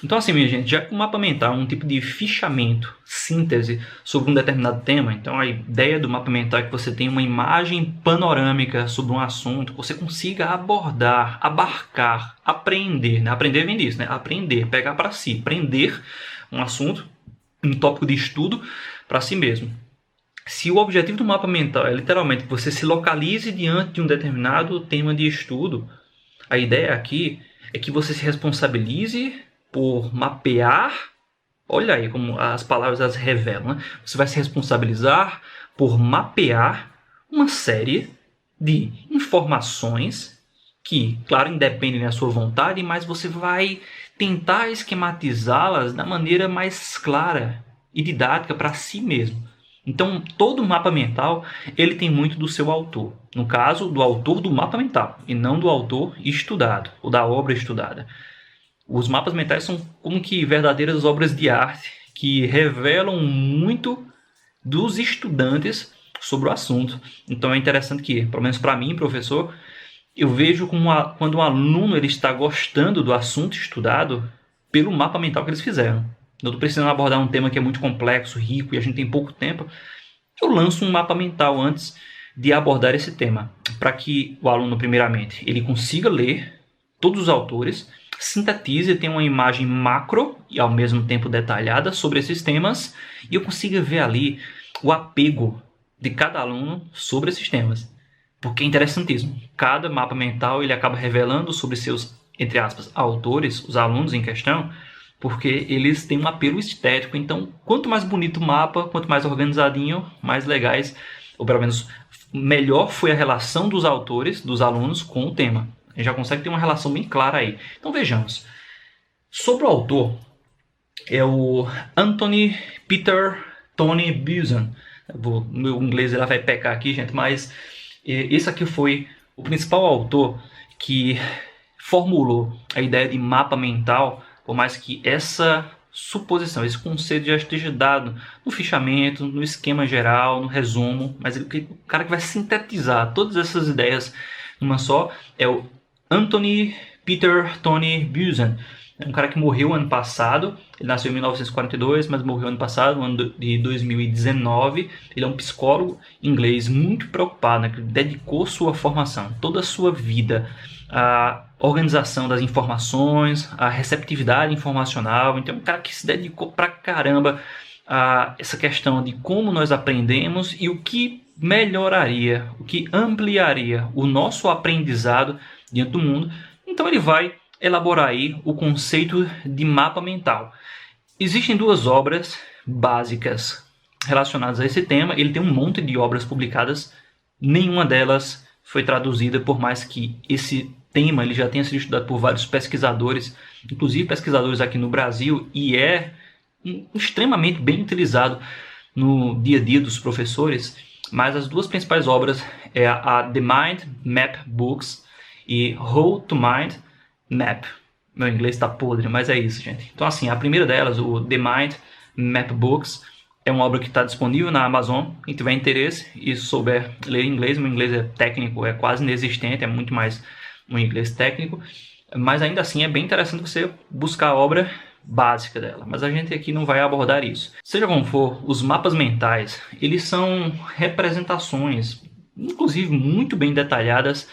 Então assim, minha gente, já que o mapa mental é um tipo de fichamento, síntese sobre um determinado tema, então a ideia do mapa mental é que você tenha uma imagem panorâmica sobre um assunto, você consiga abordar, abarcar, aprender, né? Aprender vem disso, né? Aprender, pegar para si, prender um assunto, um tópico de estudo para si mesmo. Se o objetivo do mapa mental é literalmente que você se localize diante de um determinado tema de estudo, a ideia aqui é que você se responsabilize por mapear. Olha aí como as palavras as revelam, né? Você vai se responsabilizar por mapear uma série de informações que, claro, independem da sua vontade, mas você vai tentar esquematizá-las da maneira mais clara e didática para si mesmo. Então, todo mapa mental ele tem muito do seu autor. No caso, do autor do mapa mental, e não do autor estudado, ou da obra estudada. Os mapas mentais são como que verdadeiras obras de arte que revelam muito dos estudantes sobre o assunto. Então é interessante que, pelo menos para mim, professor, eu vejo como quando um aluno ele está gostando do assunto estudado pelo mapa mental que eles fizeram. Eu estou precisando abordar um tema que é muito complexo, rico, e a gente tem pouco tempo. Eu lanço um mapa mental antes de abordar esse tema, para que o aluno, primeiramente, ele consiga ler todos os autores, sintetize, tenha uma imagem macro e ao mesmo tempo detalhada sobre esses temas, e eu consiga ver ali o apego de cada aluno sobre esses temas. Porque é interessantíssimo. Cada mapa mental ele acaba revelando sobre seus, entre aspas, autores, os alunos em questão, porque eles têm um apelo estético. Então, quanto mais bonito o mapa, quanto mais organizadinho, mais legais, ou pelo menos melhor foi a relação dos autores, dos alunos, com o tema. A gente já consegue ter uma relação bem clara aí. Então, vejamos. Sobre o autor, é o Anthony Peter Tony Buzan. Meu inglês ele vai pecar aqui, gente, mas esse aqui foi o principal autor que formulou a ideia de mapa mental, por mais que essa suposição, esse conceito já esteja dado no fichamento, no esquema geral, no resumo, mas o cara que vai sintetizar todas essas ideias numa só é o Anthony Peter Tony Buzan. É um cara que morreu ano passado. Ele nasceu em 1942, mas morreu ano passado, no ano de 2019. Ele é um psicólogo inglês muito preocupado, né, que dedicou sua formação, toda a sua vida à organização das informações, à receptividade informacional. Então, é um cara que se dedicou pra caramba a essa questão de como nós aprendemos e o que melhoraria, o que ampliaria o nosso aprendizado diante do mundo. Então, ele vai elaborar aí o conceito de mapa mental. Existem duas obras básicas relacionadas a esse tema. Ele tem um monte de obras publicadas, nenhuma delas foi traduzida, por mais que esse tema ele já tenha sido estudado por vários pesquisadores, inclusive pesquisadores aqui no Brasil, e é extremamente bem utilizado no dia a dia dos professores. Mas as duas principais obras é a The Mind Map Books e How to Mind Map. Meu inglês está podre, mas é isso, gente. Então, assim, a primeira delas, o The Mind Map Books, é uma obra que está disponível na Amazon. Quem tiver interesse e souber ler inglês, meu inglês é técnico, é quase inexistente, é muito mais um inglês técnico, mas ainda assim é bem interessante você buscar a obra básica dela. Mas a gente aqui não vai abordar isso. Seja como for, os mapas mentais, eles são representações, inclusive muito bem detalhadas,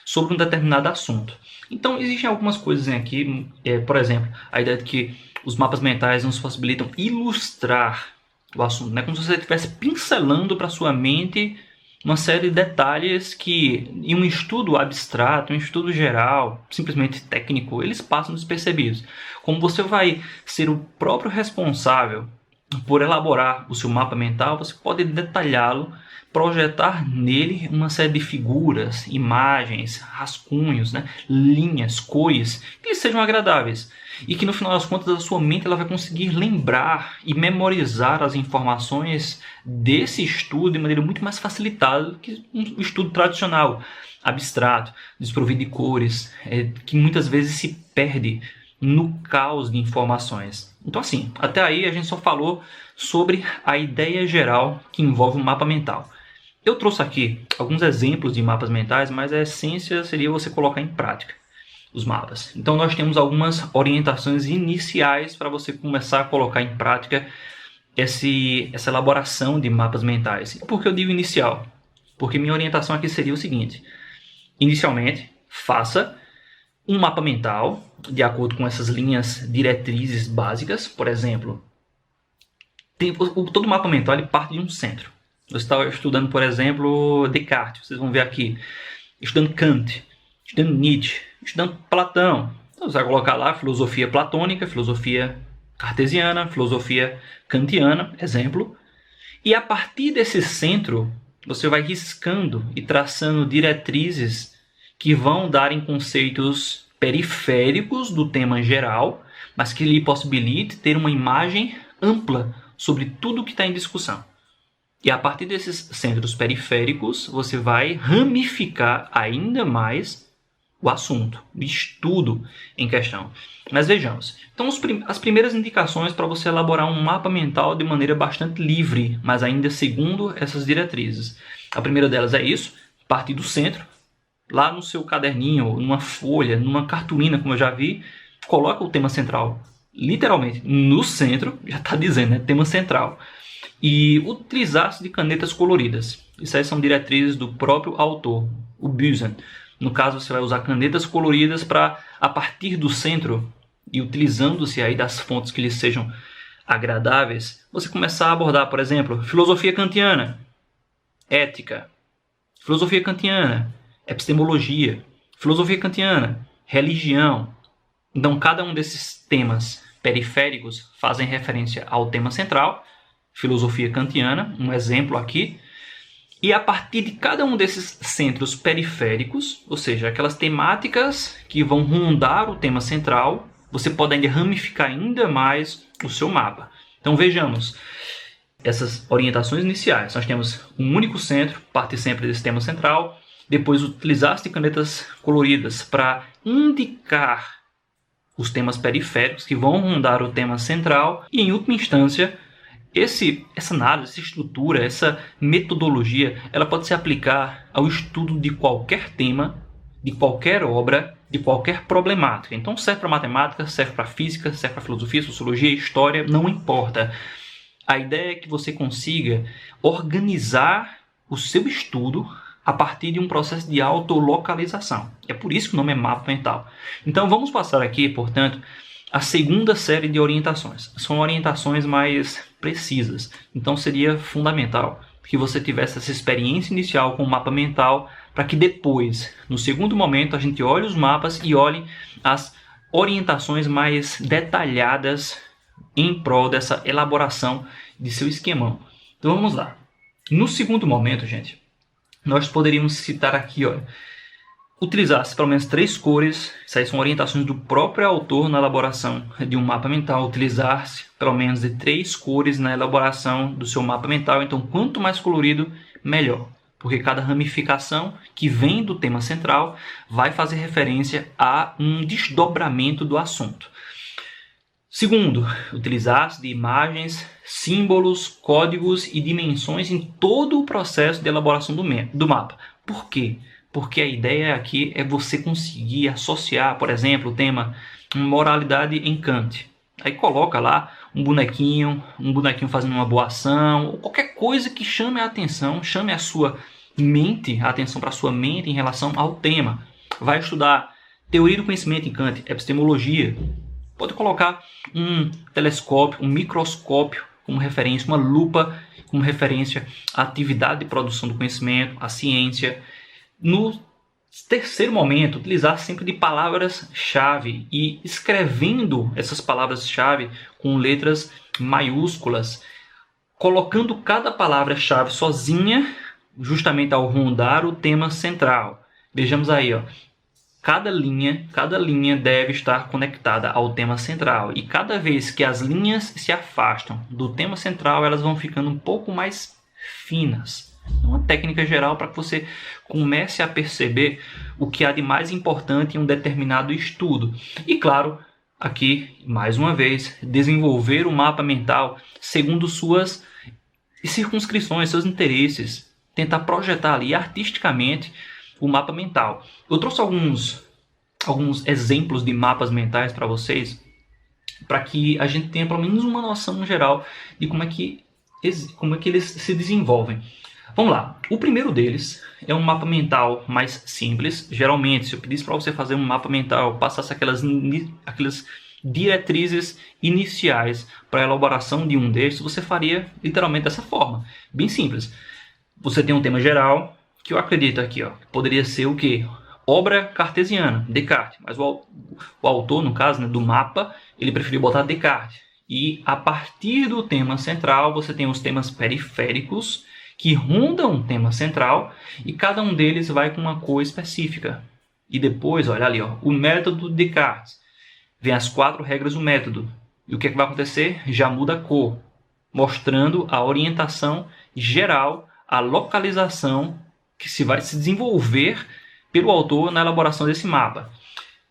sobre um determinado assunto. Então, existem algumas coisas aqui, por exemplo, a ideia de que os mapas mentais nos possibilitam ilustrar o assunto, né? Como se você estivesse pincelando para sua mente uma série de detalhes que, em um estudo abstrato, um estudo geral, simplesmente técnico, eles passam despercebidos. Como você vai ser o próprio responsável por elaborar o seu mapa mental, você pode detalhá-lo, projetar nele uma série de figuras, imagens, rascunhos, né? Linhas, cores, que lhe sejam agradáveis. E que no final das contas a sua mente ela vai conseguir lembrar e memorizar as informações desse estudo de maneira muito mais facilitada do que um estudo tradicional, abstrato, desprovido de cores, que muitas vezes se perde no caos de informações. Então assim, até aí a gente só falou sobre a ideia geral que envolve um mapa mental. Eu trouxe aqui alguns exemplos de mapas mentais, mas a essência seria você colocar em prática. os mapas. Então nós temos algumas orientações iniciais para você começar a colocar em prática essa elaboração de mapas mentais. Por que eu digo inicial? Porque minha orientação aqui seria o seguinte: inicialmente, faça um mapa mental de acordo com essas linhas diretrizes básicas. Por exemplo, todo mapa mental ele parte de um centro. Você está estudando, por exemplo, Descartes, vocês vão ver aqui, estudando Kant, estudando Nietzsche, estudando Platão. Então você vai colocar lá filosofia platônica, filosofia cartesiana, filosofia kantiana, exemplo. E a partir desse centro, você vai riscando e traçando diretrizes que vão dar em conceitos periféricos do tema geral, mas que lhe possibilite ter uma imagem ampla sobre tudo que está em discussão. E a partir desses centros periféricos, você vai ramificar ainda mais o assunto, o estudo em questão. Mas vejamos. Então, as primeiras indicações para você elaborar um mapa mental de maneira bastante livre, mas ainda segundo essas diretrizes. A primeira delas é isso, partir do centro, lá no seu caderninho, numa folha, numa cartolina, como eu já vi, coloca o tema central, literalmente, no centro, já está dizendo, né? Tema central. E utilizar-se de canetas coloridas. Isso aí são diretrizes do próprio autor, o Buzan. No caso, você vai usar canetas coloridas para, a partir do centro, e utilizando-se aí das fontes que lhe sejam agradáveis, você começar a abordar, por exemplo, filosofia kantiana, ética, filosofia kantiana, epistemologia, filosofia kantiana, religião. Então, cada um desses temas periféricos fazem referência ao tema central, filosofia kantiana, um exemplo aqui. E a partir de cada um desses centros periféricos, ou seja, aquelas temáticas que vão rondar o tema central, você pode ainda ramificar ainda mais o seu mapa. Então vejamos essas orientações iniciais. Nós temos um único centro, parte sempre desse tema central. Depois utilizar-se de canetas coloridas para indicar os temas periféricos que vão rondar o tema central. E em última instância, essa análise, essa estrutura, essa metodologia, ela pode se aplicar ao estudo de qualquer tema, de qualquer obra, de qualquer problemática. Então serve para matemática, serve para física, serve para filosofia, sociologia, história, não importa. A ideia é que você consiga organizar o seu estudo a partir de um processo de autolocalização. É por isso que o nome é mapa mental. Então vamos passar aqui, portanto, a segunda série de orientações. São orientações mais precisas. Então seria fundamental que você tivesse essa experiência inicial com o mapa mental, para que depois, no segundo momento, a gente olhe os mapas e olhe as orientações mais detalhadas em prol dessa elaboração de seu esquemão. Então vamos lá. No segundo momento, gente, nós poderíamos citar aqui, olha, utilizar-se pelo menos 3 cores, isso aí são orientações do próprio autor na elaboração de um mapa mental, utilizar-se pelo menos de 3 cores na elaboração do seu mapa mental. Então quanto mais colorido, melhor, porque cada ramificação que vem do tema central vai fazer referência a um desdobramento do assunto. Segundo, utilizar-se de imagens, símbolos, códigos e dimensões em todo o processo de elaboração do mapa. Por quê? Porque a ideia aqui é você conseguir associar, por exemplo, o tema moralidade em Kant. Aí coloca lá um bonequinho fazendo uma boa ação, ou qualquer coisa que chame a atenção, chame a sua mente, a atenção para a sua mente em relação ao tema. Vai estudar teoria do conhecimento em Kant, epistemologia. Pode colocar um telescópio, um microscópio como referência, uma lupa como referência à atividade de produção do conhecimento, à ciência. No terceiro momento, utilizar sempre de palavras-chave e escrevendo essas palavras-chave com letras maiúsculas, colocando cada palavra-chave sozinha, justamente ao rondar o tema central. Vejamos aí, ó. Cada linha deve estar conectada ao tema central. E cada vez que as linhas se afastam do tema central, elas vão ficando um pouco mais finas. Uma técnica geral para que você comece a perceber o que há de mais importante em um determinado estudo. E claro, aqui, mais uma vez, desenvolver o mapa mental segundo suas circunscrições, seus interesses. Tentar projetar ali artisticamente o mapa mental. Eu trouxe alguns exemplos de mapas mentais para vocês, para que a gente tenha pelo menos uma noção geral de como é que eles se desenvolvem. Vamos lá, o primeiro deles é um mapa mental mais simples. Geralmente, se eu pedisse para você fazer um mapa mental, passasse aquelas diretrizes iniciais para a elaboração de um destes, você faria literalmente dessa forma, bem simples. Você tem um tema geral, que eu acredito aqui, poderia ser o quê? Obra cartesiana, Descartes, mas o autor, no caso, né, do mapa, ele preferiu botar Descartes. E a partir do tema central, você tem os temas periféricos, que rondam um tema central, e cada um deles vai com uma cor específica. E depois, olha ali, o método de Descartes. Vem as 4 regras do método. E o que é que vai acontecer? Já muda a cor, mostrando a orientação geral, a localização que se vai se desenvolver pelo autor na elaboração desse mapa.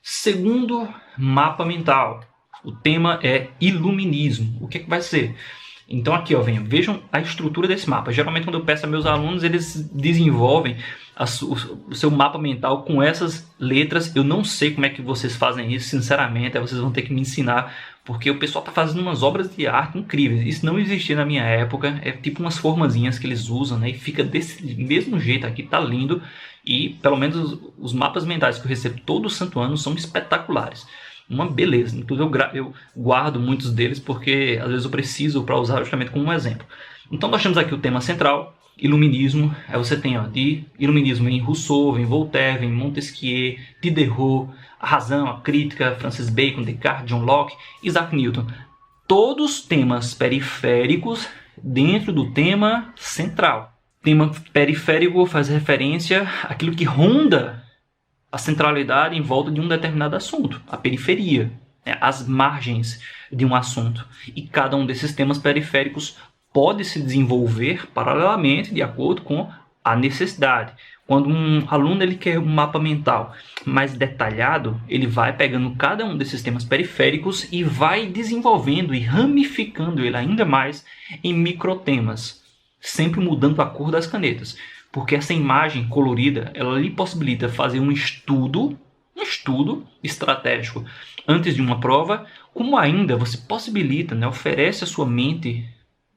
Segundo mapa mental, o tema é iluminismo. O que é que vai ser? Então aqui, vejam a estrutura desse mapa. Geralmente quando eu peço a meus alunos, eles desenvolvem o seu mapa mental com essas letras. Eu não sei como é que vocês fazem isso, sinceramente. Aí vocês vão ter que me ensinar, porque o pessoal está fazendo umas obras de arte incríveis. Isso não existia na minha época. É tipo umas formazinhas que eles usam, né? E fica desse mesmo jeito aqui, tá lindo. E pelo menos os mapas mentais que eu recebo todo santo ano são espetaculares. Uma beleza. Inclusive eu guardo muitos deles porque às vezes eu preciso para usar justamente como um exemplo. Então nós temos aqui o tema central, iluminismo. Aí você tem de iluminismo em Rousseau, vem Voltaire, vem Montesquieu, Diderot, a razão, a crítica, Francis Bacon, Descartes, John Locke, Isaac Newton. Todos temas periféricos dentro do tema central. Tema periférico faz referência àquilo que ronda a centralidade em volta de um determinado assunto, a periferia, né, as margens de um assunto. E cada um desses temas periféricos pode se desenvolver paralelamente de acordo com a necessidade. Quando um aluno ele quer um mapa mental mais detalhado, ele vai pegando cada um desses temas periféricos e vai desenvolvendo e ramificando ele ainda mais em microtemas, sempre mudando a cor das canetas. Porque essa imagem colorida, ela lhe possibilita fazer um estudo estratégico antes de uma prova, como ainda você possibilita, né, oferece à sua mente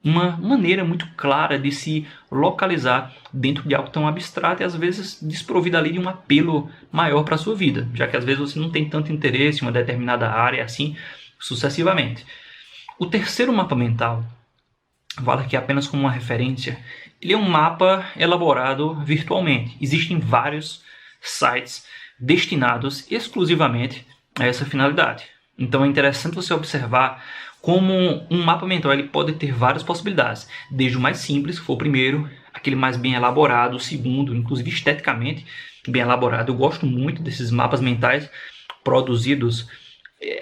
uma maneira muito clara de se localizar dentro de algo tão abstrato e às vezes desprovido ali de um apelo maior para a sua vida, já que às vezes você não tem tanto interesse em uma determinada área assim sucessivamente. O terceiro mapa mental, vale aqui apenas como uma referência, ele é um mapa elaborado virtualmente. Existem vários sites destinados exclusivamente a essa finalidade. Então é interessante você observar como um mapa mental ele pode ter várias possibilidades. Desde o mais simples, que foi o primeiro, aquele mais bem elaborado, o segundo, inclusive esteticamente bem elaborado. Eu gosto muito desses mapas mentais produzidos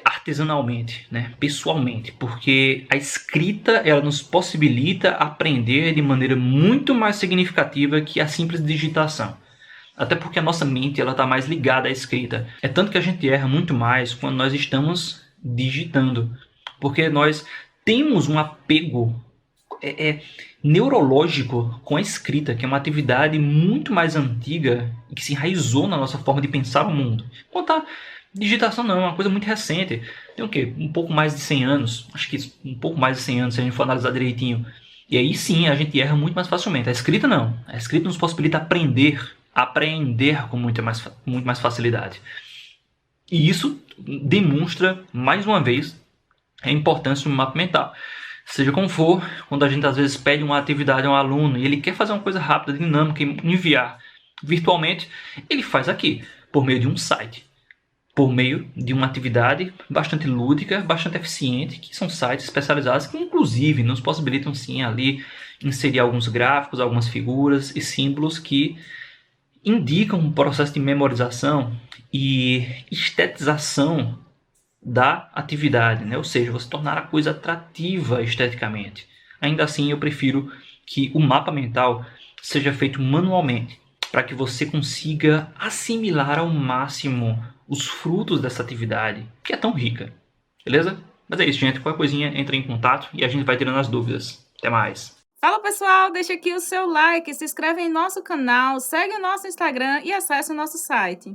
artesanalmente, né, pessoalmente, porque a escrita ela nos possibilita aprender de maneira muito mais significativa que a simples digitação. Até porque a nossa mente ela está mais ligada à escrita. É tanto que a gente erra muito mais quando nós estamos digitando, porque nós temos um apego neurológico com a escrita, que é uma atividade muito mais antiga e que se enraizou na nossa forma de pensar o mundo. Enquanto a digitação não, é uma coisa muito recente. Tem o quê? Um pouco mais de 100 anos. Acho que um pouco mais de 100 anos, se a gente for analisar direitinho. E aí sim, a gente erra muito mais facilmente. A escrita não. A escrita nos possibilita aprender com muito mais facilidade. E isso demonstra, mais uma vez, a importância do mapa mental. Seja como for, quando a gente às vezes pede uma atividade a um aluno e ele quer fazer uma coisa rápida, dinâmica e enviar virtualmente, ele faz aqui, por meio de um site. Por meio de uma atividade bastante lúdica, bastante eficiente, que são sites especializados que inclusive nos possibilitam sim ali inserir alguns gráficos, algumas figuras e símbolos que indicam um processo de memorização e estetização da atividade, né? Ou seja, você tornar a coisa atrativa esteticamente. Ainda assim, eu prefiro que o mapa mental seja feito manualmente, para que você consiga assimilar ao máximo os frutos dessa atividade, que é tão rica. Beleza? Mas é isso, gente. Qualquer coisinha, entra em contato e a gente vai tirando as dúvidas. Até mais. Fala, pessoal! Deixa aqui o seu like, se inscreve em nosso canal, segue o nosso Instagram e acesse o nosso site.